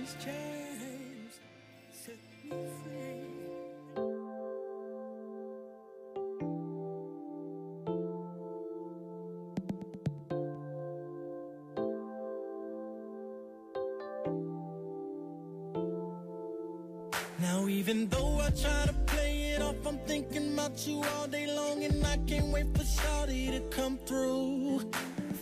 these chains, set me free. Now even though I try to play it off, I'm thinking about you all day long, and I can't wait for Shawty to come through.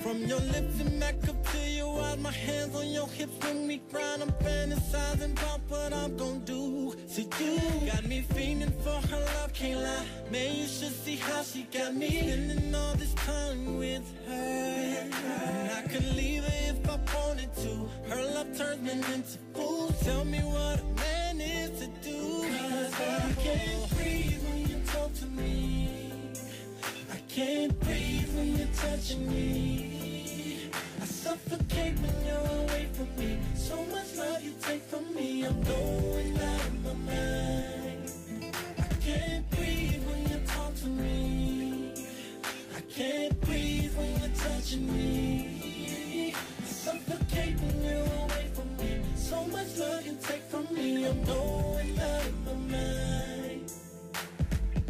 From your lips and back up to your eyes, my hands on your hips when we grind. I'm fantasizing about what I'm gonna do. So you got me feeling for her love, can't lie. Man, you should see how she got me spending all this time with her. And I could leave her if I wanted to. Her love turns me into fool. Tell me what a man is to do. 'Cause I can't breathe when you talk to me. I can't breathe when you're touching me. I suffocate when you're away from me. So much love you take from me, I'm going out of my mind. I can't breathe when you talk to me. I can't breathe when you're touching me. I suffocate when you're away from me. So much love you take from me, I'm going out of my mind.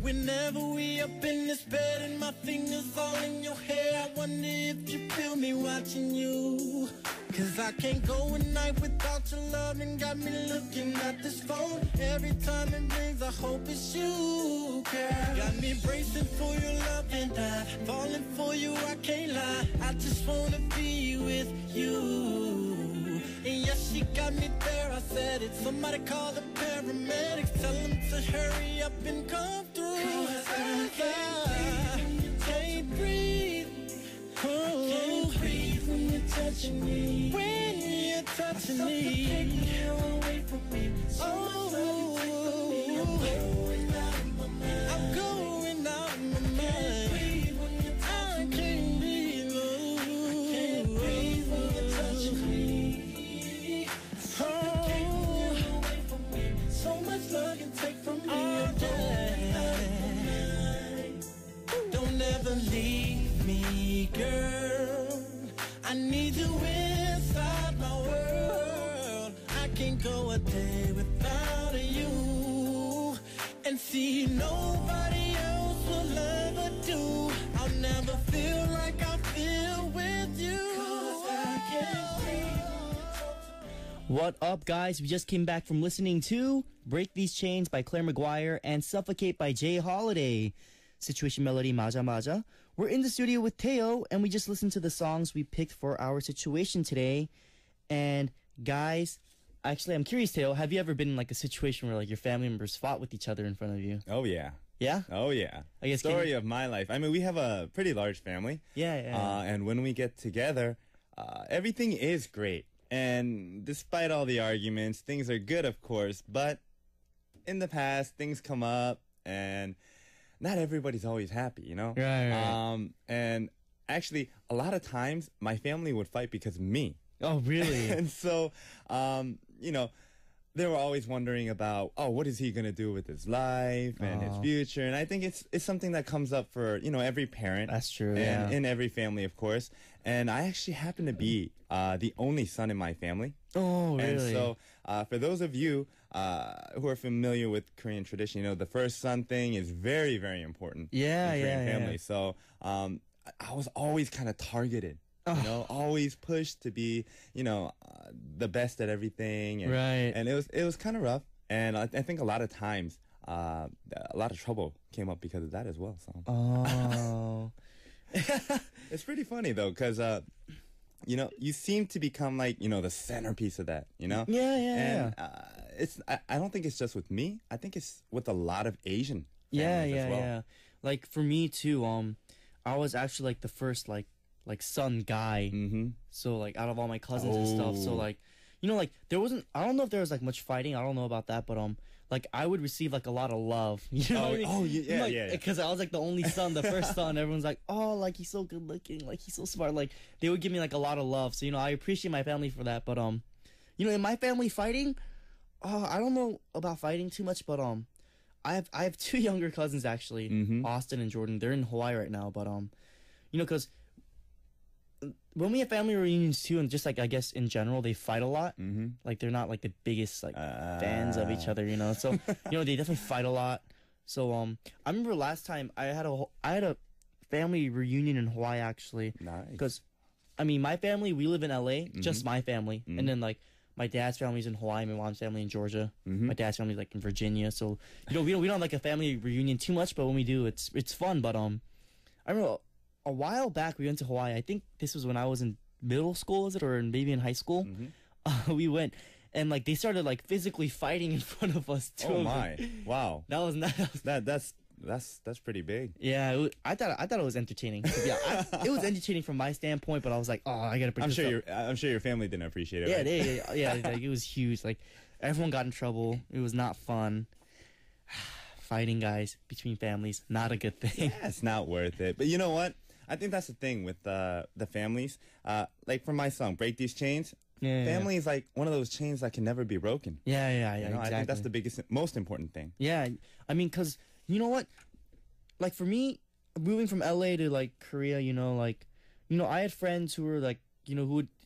Whenever we up in this bed and my fingers all in your hair, I wonder if you feel me watching you. 'Cause I can't go a night without your love, and got me looking at this phone every time it rings. I hope it's you, girl. Got me bracing for your love, and I'm falling for you, I can't lie. I just wanna be with you. And yes, she got me there, I said it. Somebody call the paramedics, tell them to hurry up and come through. 'Cause I can't breathe. Oh. I can't breathe when you're touching me. When you're touching me, when you're away from me. So much love you take from me. I'm going out of my mind. I'm going out of my mind. I can't breathe when you're touching me. I can't breathe. Oh. I can't breathe when you're touching me. So away from me. So much love you take from me. I'm going out of my mind. Don't ever leave me, girl. I need you inside my world. I can't go a day without you. And see, nobody else will ever do. I'll never feel like I feel with you. 'Cause I can't breathe. What up, guys? We just came back from listening to Break These Chains by Claire McGuire and Suffocate by Jay Holiday. Situation melody Maja Maja. We're in the studio with Teo, and we just listened to the songs we picked for our situation today. And guys, actually, I'm curious, Teo, have you ever been in like a situation where like your family members fought with each other in front of you? Oh, yeah. Yeah? Oh, yeah. I guess Story of my life. I mean, we have a pretty large family. Yeah. And when we get together, everything is great. And despite all the arguments, things are good, of course. But in the past, things come up, and not everybody's always happy, you know? Right. And actually, a lot of times, my family would fight because of me. Oh, really? And so, you know, they were always wondering about, oh, what is he going to do with his life and his future? And I think it's something that comes up for, you know, every parent. That's true, and yeah. in every family, of course. And I actually happen to be the only son in my family. Oh, really? And so, for those of you who are familiar with Korean tradition, you know, the first son thing is very, very important in Korean family. So, I was always kind of targeted. You know, always pushed to be, you know, the best at everything. And, right. And it was kind of rough. And I think a lot of times, a lot of trouble came up because of that as well. So. Oh. It's pretty funny, though, because, you know, you seem to become, like, you know, the centerpiece of that, you know? Yeah. And I don't think it's just with me. I think it's with a lot of Asian families as well. Yeah. Like, for me, too, I was actually, like, the first, like son guy. Mm-hmm. So like out of all my cousins and stuff. So like, you know, like there wasn't, I don't know if there was like much fighting. I don't know about that, but like I would receive like a lot of love. You know what I mean? Oh yeah, like, yeah. Because I was like the only son, the first son. Everyone's like, oh, like he's so good looking, like he's so smart. Like they would give me like a lot of love. So you know, I appreciate my family for that. But you know, in my family fighting, I don't know about fighting too much, but I have two younger cousins actually, Austin and Jordan. They're in Hawaii right now, but you know, because when we have family reunions too, and just like I guess in general, they fight a lot. Mm-hmm. Like they're not like the biggest like fans of each other, you know. So they definitely fight a lot. So I remember last time I had a family reunion in Hawaii actually. Nice. Because I mean, my family, we live in LA, just my family, and then like my dad's family's in Hawaii, my mom's family in Georgia, my dad's family's like in Virginia. So we don't have like a family reunion too much, but when we do, it's fun. But I remember a while back we went to Hawaii. I think this was when I was in middle school, is it, or maybe in high school? We went, and like they started like physically fighting in front of us too. Oh my! Wow. That was not. That's pretty big. Yeah, I thought it was entertaining. Yeah, it was entertaining from my standpoint, but I was like, oh, I gotta. I'm sure your family didn't appreciate it. Yeah, right? like, it was huge. Like everyone got in trouble. It was not fun. Fighting, guys, between families, not a good thing. Yeah, it's not worth it. But you know what? I think that's the thing with the families. Like for my song, Break These Chains. Family is like one of those chains that can never be broken. Yeah, exactly. I think that's the most important thing. Yeah, I mean, because you know what? Like for me, moving from LA to like Korea, I had friends who were like,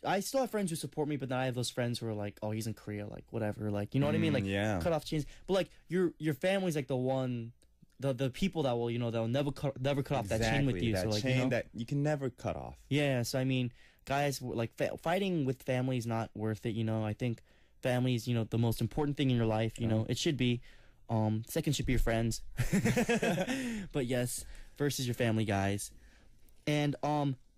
I still have friends who support me, but then I have those friends who are like, oh, he's in Korea, like whatever, like you know what I mean, like cut off chains. But like your family's like the people that will they'll never cut off that chain with you. That so like chain that you can never cut off. Yeah, so I mean, guys, like fighting with family is not worth it. I think family is the most important thing in your life. It should be. Second should be your friends. But yes, first is your family, guys. And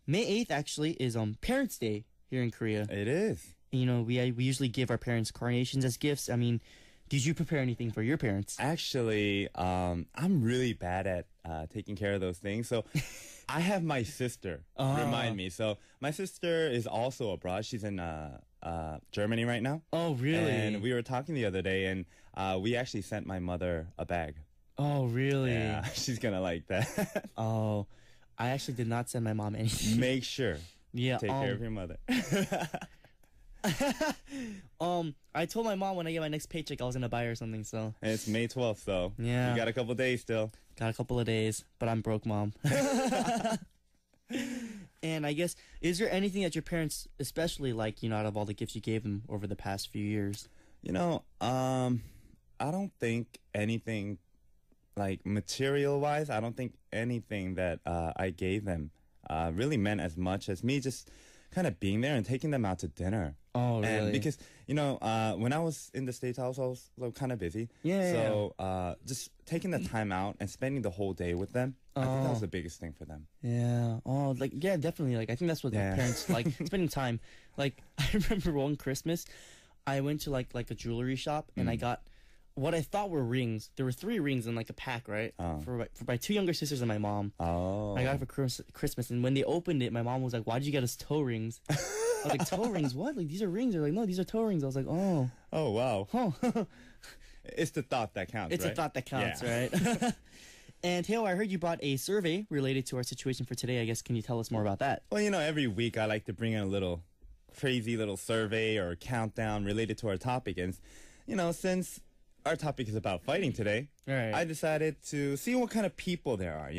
May 8th actually is Parents' Day here in Korea. It is. We usually give our parents carnations as gifts. I mean, did you prepare anything for your parents? Actually, I'm really bad at taking care of those things. So I have my sister remind me. So my sister is also abroad. She's in Germany right now. Oh, really? And we were talking the other day, and we actually sent my mother a bag. Oh, really? Yeah, she's gonna like that. Oh, I actually did not send my mom anything. Make sure. Yeah. Take care of your mother. I told my mom when I get my next paycheck I was gonna buy her something. So. And it's May 12th, so yeah, you got a couple days still. Got a couple of days, but I'm broke, Mom. And I guess, is there anything that your parents especially like, out of all the gifts you gave them over the past few years? I don't think anything, like material-wise, I don't think anything that I gave them really meant as much as me just kind of being there and taking them out to dinner. Oh, really? And because, when I was in the States, I was kind of busy. Yeah. So just taking the time out and spending the whole day with them, I think that was the biggest thing for them. Yeah. Oh, yeah, definitely. Like, I think that's what the parents like, spending time. Like, I remember one Christmas, I went to like a jewelry shop and I got what I thought were rings. There were 3 rings in like a pack, right? For my 2 younger sisters and my mom. Oh. I got it for Christmas, and when they opened it, my mom was like, "Why did you get us toe rings?" I was like, "Toe rings? What? Like these are rings?" They're like, "No, these are toe rings." I was like, "Oh." Oh, wow. Huh. It's the thought that counts, It's right? the thought that counts, yeah. right? And Teo, I heard you brought a survey related to our situation for today. I guess, can you tell us more about that? Well, every week I like to bring in a little crazy little survey or countdown related to our topic. And, since our topic is about fighting today, right, I decided to see what kind of people there are,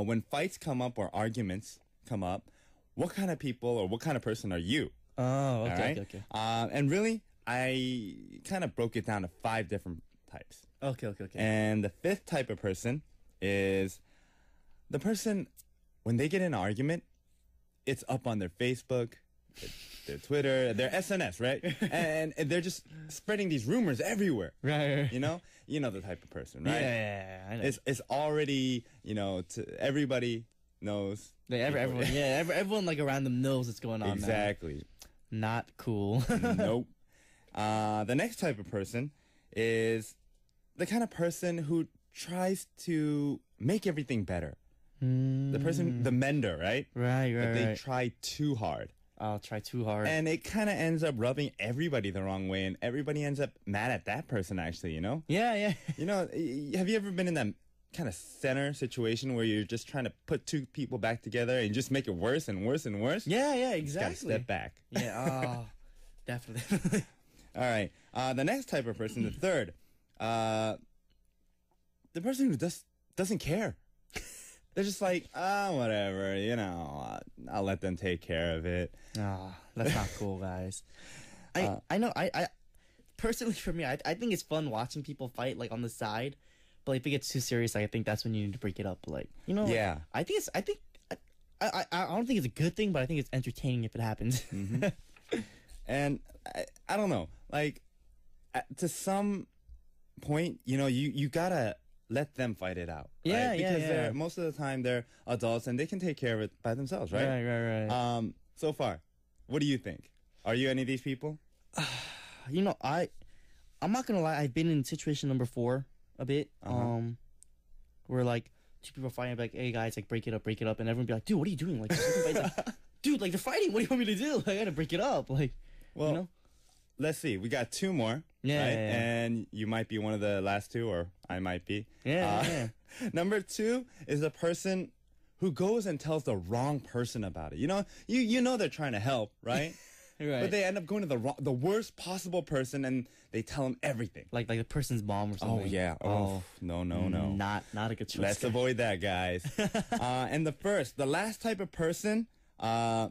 when fights come up or arguments come up, what kind of people or what kind of person are you? Oh, okay, right? okay. And really, I kind of broke it down to 5 different types. Okay. And the 5th type of person is the person, when they get in an argument, it's up on their Facebook, their Twitter, their SNS, right? and they're just spreading these rumors everywhere. Right. You know the type of person, right? Yeah, I know. It's already, everybody knows. Everyone like around them knows what's going on. Exactly. Now. Not cool. Nope. The next type of person is the kind of person who tries to make everything better. The person, the mender, right? Right. But they try too hard. I'll try too hard. And it kind of ends up rubbing everybody the wrong way, and everybody ends up mad at that person, actually, Yeah. Have you ever been in that kind of center situation where you're just trying to put 2 people back together and just make it worse and worse and worse? Yeah, exactly. Just gotta step back. Yeah, definitely. All right. The next type of person, the 3rd, the person who doesn't care. they're just like, whatever, I'll let them take care of it. That's not cool, guys. I know. I personally, for me, I think it's fun watching people fight like on the side, but like, if it gets too serious, like, I think that's when you need to break it up. Like, Yeah. I don't think it's a good thing, but I think it's entertaining if it happens. And I don't know, like, to some point, you gotta let them fight it out. Yeah, right? yeah, Because yeah. most of the time they're adults and they can take care of it by themselves, right? Right. So far, what do you think? Are you any of these people? I'm not gonna lie. I've been in situation number 4 a bit. Where like 2 people are fighting, like, hey guys, like break it up, and everyone be like, dude, what are you doing? Like, dude, like they're fighting. What do you want me to do? Like, I gotta break it up. Like, well, let's see. We got 2 more. Yeah, right? yeah. And you might be one of the last 2, or I might be. Yeah. Number 2 is a person who goes and tells the wrong person about it. You know they're trying to help, right? Right. But they end up going to the worst possible person, and they tell them everything. Like the person's mom or something. Oh yeah. No. Not a good choice. Let's avoid that, guys. And the last type of person, the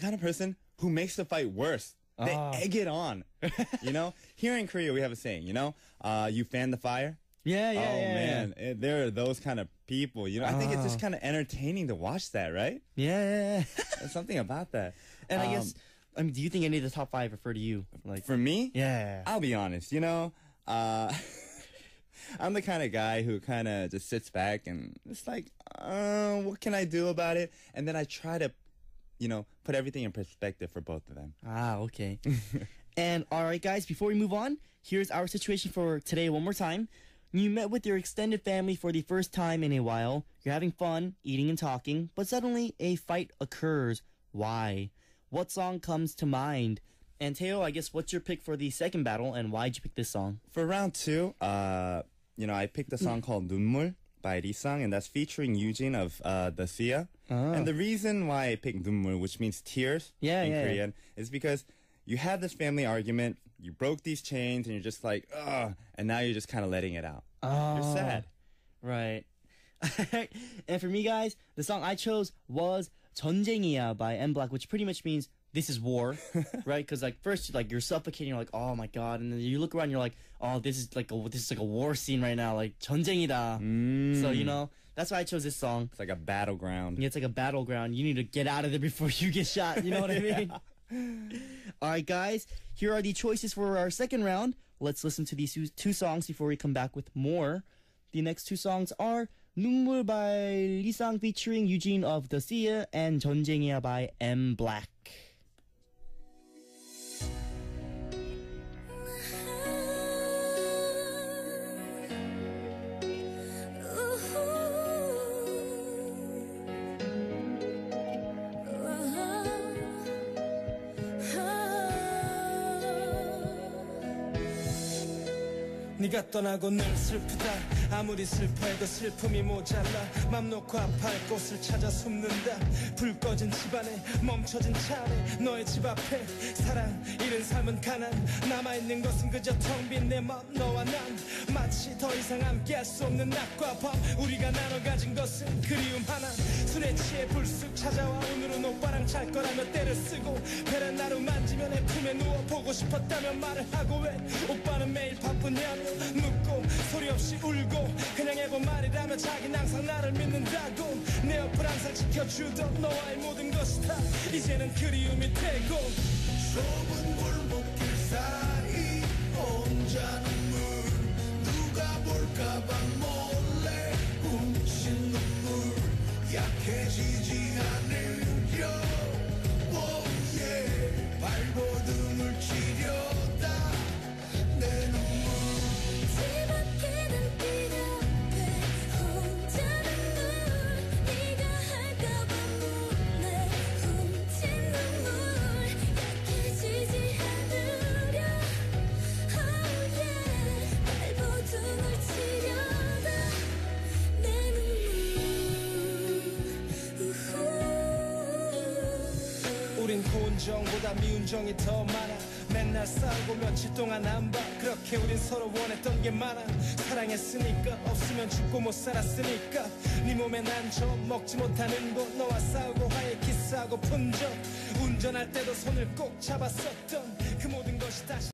kind of person who makes the fight worse. They egg it on. Here in Korea we have a saying. You fan the fire. Yeah. Man, there are those kind of people. I think it's just kind of entertaining to watch that, right? Yeah. There's something about that. And I guess, do you think any of the top 5 refer to you? Like, for me, yeah. I'll be honest. I'm the kind of guy who kind of just sits back and it's like, what can I do about it? And then I try to, put everything in perspective for both of them. Okay. And all right, guys, before we move on, here's our situation for today one more time. You met with your extended family for the first time in a while. You're having fun, eating and talking, but suddenly a fight occurs. Why? What song comes to mind? And Teo, I guess, what's your pick for the second battle, and why'd you pick this song? For round 2, I picked a song called 눈물 by Arirang, and that's featuring Eugene of the Sia. And the reason why I picked 눈물, which means tears in Korean, is because you had this family argument, you broke these chains, and you're just like, ugh, and now you're just kind of letting it out. You're sad. Right. And for me, guys, the song I chose was 전쟁이야 by M Black, which pretty much means this is war, right? Because like first you're suffocating, you're like, oh my god, and then you look around, you're like, oh, this is like a war scene right now, like 전쟁이다. So that's why I chose this song. It's like a battleground. Yeah, it's like a battleground. You need to get out of there before you get shot. You know what I mean? All right, guys, here are the choices for our second round. Let's listen to these 2 songs before we come back with more. The next 2 songs are 눈물 by Arirang featuring Eugene of the Sia and 전쟁이야 by M Black. 네가 떠나고 늘 슬프다 아무리 슬퍼해도 슬픔이 모자라 맘 놓고 아파할 곳을 찾아 숨는다 불 꺼진 집안에 멈춰진 차 안에 너의 집 앞에 사랑 잃은 삶은 가난 남아있는 것은 그저 텅 빈 내 맘 너와 난 마치 더 이상 함께할 수 없는 낮과 밤 우리가 나눠 가진 것은 그리움 하나 술에 취해 불쑥 찾아와 오늘은 오빠랑 잘 거라며 때를 쓰고 베란다로 만지며 내 품에 누워 보고 싶었다며 말을 하고 왜 오빠는 매일 바쁘냐며 묻고 소리 없이 울고 그냥 해본 말이라며 자긴 항상 나를 믿는다고 내 옆을 항상 지켜주던 너와의 모든 것이 다 이제는 그리움이 되고 좁은 골목길 사이 혼자 눈물 누가 볼까봐 몰래 훔친 눈물 약해지지 않으려 발버둥을 치려다 내 눈물 뒤바뀌는 빛 앞에 혼자 눈물 네가 할까봐 몰래 훔친 눈물 약해지지 않으려 발버둥을 치려다 내 눈물 우린 고운 정보다 미운 정이 더 많아 맨날 싸우고 며칠 동안 안 봐. 그렇게 우린 서로 원했던 게 많아. 사랑했으니까 없으면 죽고 못 살았으니까. 네 몸에 난저 먹지 못하는 거 너와 싸우고 화해 키스하고 푼 적 운전할 때도 손을 꼭 잡았었던 그 모든 것이 다시